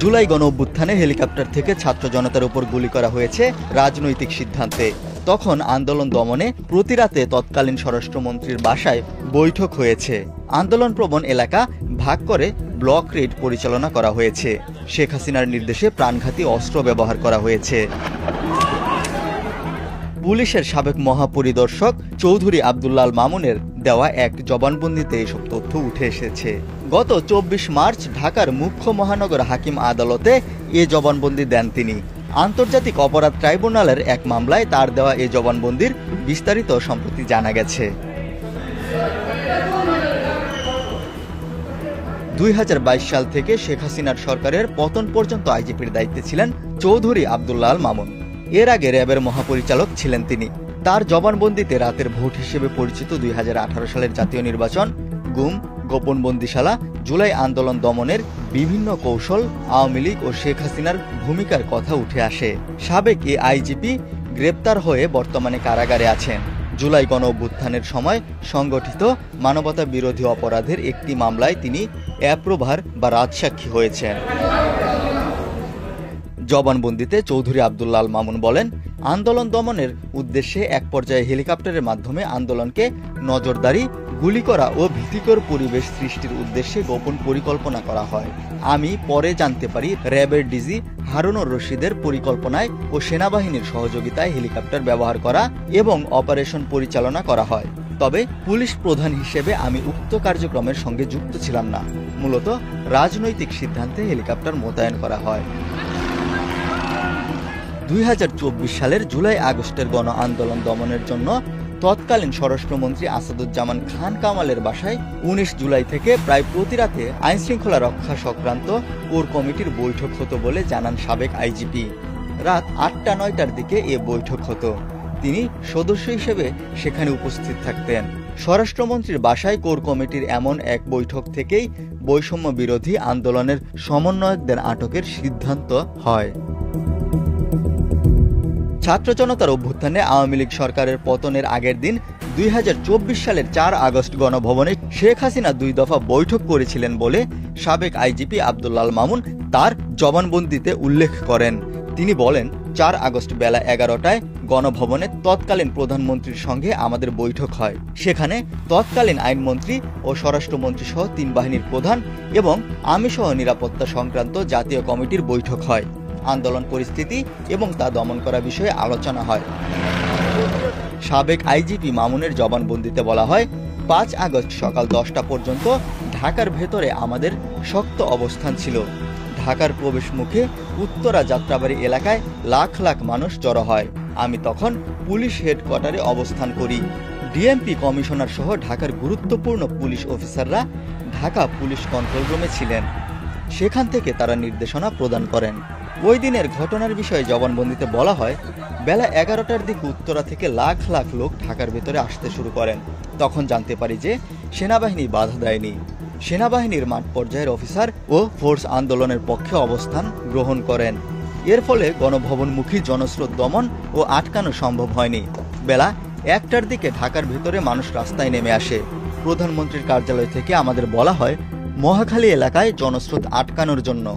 July গণঅভ্যুত্থানে helicopter থেকে ছাত্র জনতার উপর গুলি করা হয়েছে রাজনৈতিক সিদ্ধান্তে। তখন আন্দোলন দমনে প্রতিরাতে তৎকালীন স্বরাষ্ট্রমন্ত্রীর বাসায় বৈঠক হয়েছে। আন্দোলনপ্রবণ এলাকা ভাগ করে ব্লক রেড পরিচালনা করা হয়েছে। শেখ হাসিনার নির্দেশে প্রাণঘাতী অস্ত্র ব্যবহার করা হয়েছে। পুলিশের সাবেক মহাপরিদর্শক চৌধুরী আব্দুল্লাহ আল মামুনের দেওয়া এক জবানবন্দিতে এসব তথ্য উঠে এসেছে। গত ২৪ মার্চ ঢাকার মুখ্য মহানগর হাকিম আদালতে এ জবানবন্দি দেন তিনি। আন্তর্জাতিক অপরাধ ট্রাইব্যুনালের এক মামলায় তার দেওয়া এ জবানবন্দির বিস্তারিত সম্প্রতি জানা গেছে। ২০২২ সাল থেকে শেখ হাসিনার সরকারের পতন পর্যন্ত আইজিপির দায়িত্বে ছিলেন চৌধুরী আব্দুল্লাহ আল মামুন। এর আগে র্যাবের মহাপরিচালক ছিলেন তিনি। তার জবানবন্দিতে রাতের ভোট হিসেবে পরিচিত ২০১৮ সালের জাতীয় নির্বাচন, গুম, গোপন বন্দিশালা, জুলাই আন্দোলন দমনের বিভিন্ন কৌশল, আওয়ামী লীগ ও শেখ হাসিনার ভূমিকার কথা উঠে আসে। সাবেক এ আইজিপি গ্রেপ্তার হয়ে বর্তমানে কারাগারে আছেন। জুলাই গণঅভ্যুত্থানের সময় সংগঠিত মানবতা বিরোধী অপরাধের একটি মামলায় তিনি অ্যাপ্রোভার বা রাজসাক্ষী হয়েছেন। জবানবন্দিতে চৌধুরী আব্দুল্লাহ আল মামুন বলেন, আন্দোলন দমনের উদ্দেশ্যে এক পর্যায়ে হেলিকপ্টারের মাধ্যমে আন্দোলনকে নজরদারি, গুলি করা ও ভীতিকর পরিবেশ সৃষ্টির উদ্দেশ্যে গোপন পরিকল্পনা করা হয়। আমি পরে জানতে পারি র্যাবের ডিজি হারুনুর রশিদের পরিকল্পনায় ও সেনাবাহিনীর সহযোগিতায় হেলিকপ্টার ব্যবহার করা এবং অপারেশন পরিচালনা করা হয়। তবে পুলিশ প্রধান হিসেবে আমি উক্ত কার্যক্রমের সঙ্গে যুক্ত ছিলাম না। মূলত রাজনৈতিক সিদ্ধান্তে হেলিকপ্টার মোতায়েন করা হয়। ২০২৪ সালের জুলাই আগস্টের গণ আন্দোলন দমনের জন্য তৎকালীন স্বরাষ্ট্রমন্ত্রী আসাদুজ্জামান খান কামালের বাসায় ১৯ জুলাই থেকে প্রায় প্রতিরাতে আইনশৃঙ্খলা রক্ষা সংক্রান্ত কোর কমিটির বৈঠক হতো বলে জানান সাবেক আইজিপি। রাত ৮টা-৯টার দিকে এ বৈঠক হতো। তিনি সদস্য হিসেবে সেখানে উপস্থিত থাকতেন। স্বরাষ্ট্রমন্ত্রীর বাসায় কোর কমিটির এমন এক বৈঠক থেকেই বৈষম্য বিরোধী আন্দোলনের সমন্বয়কদের আটকের সিদ্ধান্ত হয়। ছাত্র জনতার অভ্যুত্থানে আওয়ামী লীগ সরকারের পতনের আগের দিন ২০২৪ সালের ৪ আগস্ট গণভবনে শেখ হাসিনা ২ দফা বৈঠক করেছিলেন বলে সাবেক আইজিপি আব্দুল্লাহ আল মামুন তার জবানবন্দিতে উল্লেখ করেন। তিনি বলেন, ৪ আগস্ট বেলা ১১টায় গণভবনে তৎকালীন প্রধানমন্ত্রীর সঙ্গে আমাদের বৈঠক হয়। সেখানে তৎকালীন আইনমন্ত্রী ও স্বরাষ্ট্রমন্ত্রী সহ ৩ বাহিনীর প্রধান এবং আমি সহ নিরাপত্তা সংক্রান্ত জাতীয় কমিটির বৈঠক হয়। আন্দোলন পরিস্থিতি এবং তা দমন করা বিষয়ে আলোচনা হয়। সাবেক আইজিপি মামুনের জবানবন্দিতে বলা হয়, ৫ আগস্ট সকাল ১০টা পর্যন্ত ঢাকার ভেতরে আমাদের শক্ত অবস্থান ছিল। ঢাকার প্রবেশ মুখে উত্তরা যাত্রাবাড়ি এলাকায় লাখ লাখ মানুষ জড়ো হয়। আমি তখন পুলিশ হেডকোয়ার্টারে অবস্থান করি। ডিএমপি কমিশনার সহ ঢাকার গুরুত্বপূর্ণ পুলিশ অফিসাররা ঢাকা পুলিশ কন্ট্রোল রুমে ছিলেন। সেখান থেকে তারা নির্দেশনা প্রদান করেন। ওই দিনের ঘটনার বিষয়ে জবানবন্দিতে বলা হয়, বেলা ১১টার দিকে উত্তরা থেকে লাখ লাখ লোক ঢাকার ভেতরে আসতে শুরু করেন। তখন জানতে পারি যে সেনাবাহিনী বাধা দেয়নি। সেনাবাহিনীর মাঠ পর্যায়ের অফিসার ও ফোর্স আন্দোলনের পক্ষে অবস্থান গ্রহণ করেন। এর ফলে গণভবনমুখী জনস্রোত দমন ও আটকানো সম্ভব হয়নি। বেলা ১টার দিকে ঢাকার ভেতরে মানুষ রাস্তায় নেমে আসে। প্রধানমন্ত্রীর কার্যালয় থেকে আমাদের বলা হয় মহাখালী এলাকায় জনস্রোত আটকানোর জন্য।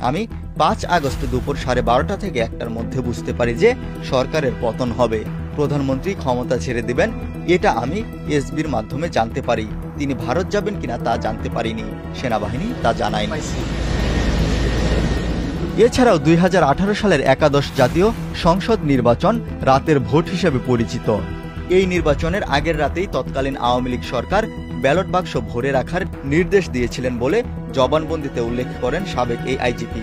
আমি ৫ আগস্ট দুপুর 12:30 থেকে ১টার মধ্যে বুঝতে পারি যে সরকারের পতন হবে, প্রধানমন্ত্রী ক্ষমতা ছেড়ে দিবেন। এটা আমি এসবির মাধ্যমে জানতে পারি। তিনি ভারত যাবেন কিনা তা জানতে পারিনি, সেনাবাহিনী তা জানায়নি। এছাড়াও ২০১৮ সালের একাদশ জাতীয় সংসদ নির্বাচন রাতের ভোট হিসেবে পরিচিত। এই নির্বাচনের আগের রাতেই তৎকালীন আওয়ামী লীগ সরকার ব্যালট বাক্স ভরে রাখার নির্দেশ দিয়েছিলেন বলে জবানবন্দিতে উল্লেখ করেন সাবেক এই আইজিপি।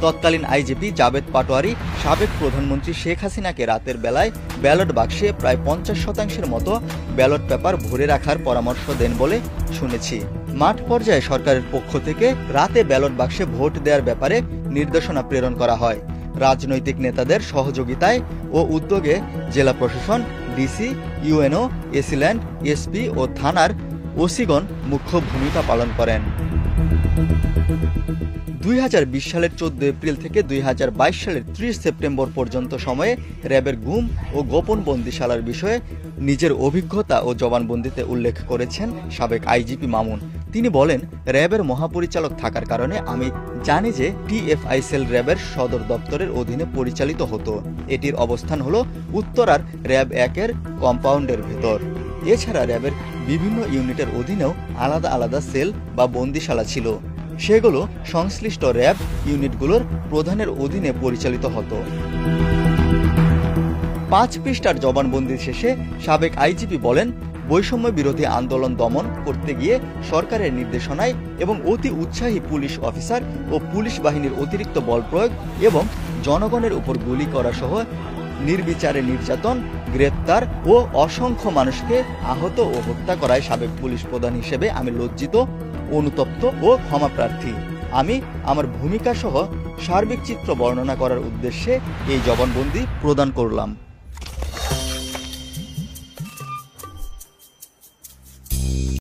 তৎকালীন আইজিপি জাবেদ পাটোয়ারি সাবেক প্রধানমন্ত্রী শেখ হাসিনাকে রাতের বেলায় ব্যালট বাক্সে প্রায় ৫০% মতো ব্যালট পেপার ভরে রাখার পরামর্শ দেন বলে শুনেছি। মাঠ পর্যায়ে সরকারের পক্ষ থেকে রাতে ব্যালট বাক্সে ভোট দেওয়ার ব্যাপারে নির্দেশনা প্রেরণ করা হয়। রাজনৈতিক নেতাদের সহযোগিতায় ও উদ্যোগে জেলা প্রশাসন, ডিসি, ইউএনও, এসিল্যান্ড, এসপি ও থানার ওসিগণ মুখ্য ভূমিকা পালন করেন। ২০২০ সালের ১৪ এপ্রিল থেকে ২০২২ সালের ৩০ সেপ্টেম্বর পর্যন্ত সময়ে র্যাবের গুম ও গোপন বন্দিশালার বিষয়ে নিজের অভিজ্ঞতা ও জবানবন্দিতে উল্লেখ করেছেন সাবেক আইজিপি মামুন। তিনি বলেন, র্যাবের মহাপরিচালক থাকার কারণে আমি জানি যে টিএফআই সেল র্যাবের সদর দপ্তরের অধীনে পরিচালিত হতো। এটির অবস্থান হলো উত্তরার র্যাব 1-এর কম্পাউন্ডের ভেতর। এছাড়া র্যাবের বিভিন্ন ইউনিটের অধীনেও আলাদা আলাদা সেল বা বন্দিশালা ছিল। সেগুলো সংশ্লিষ্ট র্যাব ইউনিটগুলোর প্রধানের অধীনে পরিচালিত হতো। 5 পৃষ্ঠার জবানবন্দি শেষে সাবেক আইজিপি বলেন, বৈষম্য বিরোধী আন্দোলন দমন করতে গিয়ে সরকারের নির্দেশনায় এবং অতি উৎসাহী পুলিশ অফিসার ও পুলিশ বাহিনীর অতিরিক্ত বল প্রয়োগ এবং জনগণের উপর গুলি করা সহ নির্বিচারে নির্যাতন, গ্রেপ্তার ও অসংখ্য মানুষকে আহত ও হত্যা করায় সাবেক পুলিশ প্রধান হিসেবে আমি লজ্জিত, অনুতপ্ত ও ক্ষমাপ্রার্থী। আমি আমার ভূমিকা সহ সার্বিক চিত্র বর্ণনা করার উদ্দেশ্যে এই জবানবন্দি প্রদান করলাম।